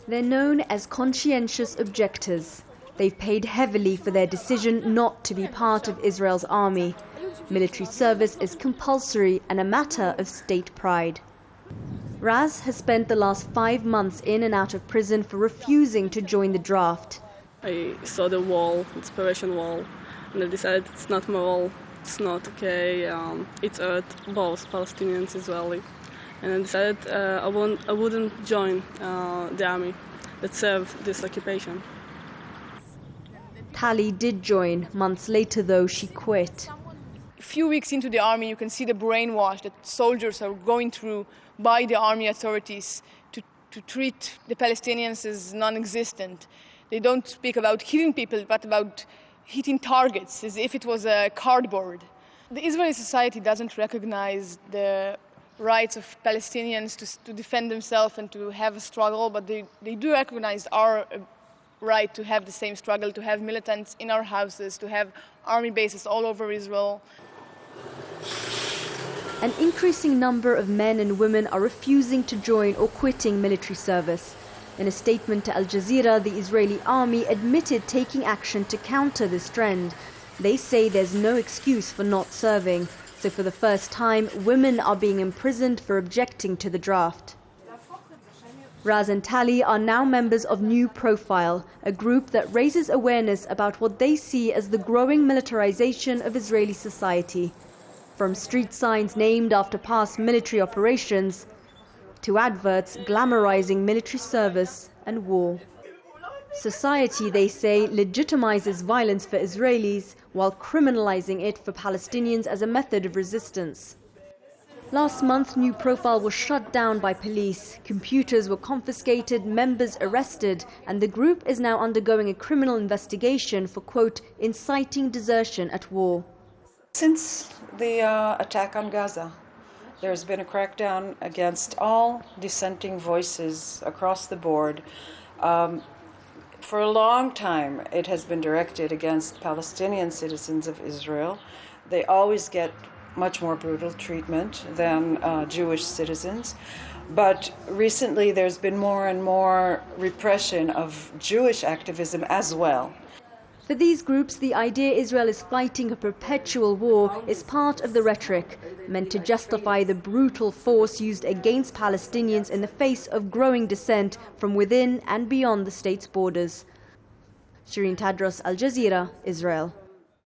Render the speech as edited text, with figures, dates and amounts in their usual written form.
They're known as conscientious objectors. They've paid heavily for their decision not to be part of Israel's army. Military service is compulsory and a matter of state pride. Raz has spent the last 5 months in and out of prison for refusing to join the draft. I saw the wall, inspiration wall, and I decided it's not moral, it's not okay, it hurt both Palestinians and Israeli. And I decided I wouldn't join the army that served this occupation. Tali did join. Months later, though, she quit. A few weeks into the army, you can see the brainwash that soldiers are going through by the army authorities to treat the Palestinians as non-existent. They don't speak about hitting people, but about hitting targets, as if it was a cardboard. The Israeli society doesn't recognize the rights of Palestinians to defend themselves and to have a struggle, but they do recognize our right to have the same struggle, to have militants in our houses, to have army bases all over Israel. An increasing number of men and women are refusing to join or quitting military service. In a statement to Al Jazeera, the Israeli army admitted taking action to counter this trend. They say there's no excuse for not serving. So for the first time, women are being imprisoned for objecting to the draft. Raz and Tali are now members of New Profile, a group that raises awareness about what they see as the growing militarization of Israeli society. From street signs named after past military operations to adverts glamorizing military service and war. Society, they say, legitimizes violence for Israelis while criminalizing it for Palestinians as a method of resistance. Last month, New Profile was shut down by police. Computers were confiscated, members arrested, and the group is now undergoing a criminal investigation for, quote, inciting desertion at war. Since the attack on Gaza, there's been a crackdown against all dissenting voices across the board. For a long time, it has been directed against Palestinian citizens of Israel. They always get much more brutal treatment than Jewish citizens. But recently, there's been more and more repression of Jewish activism as well. For these groups, the idea Israel is fighting a perpetual war is part of the rhetoric, meant to justify the brutal force used against Palestinians in the face of growing dissent from within and beyond the state's borders. Sherine, Tadros, Al Jazeera, Israel.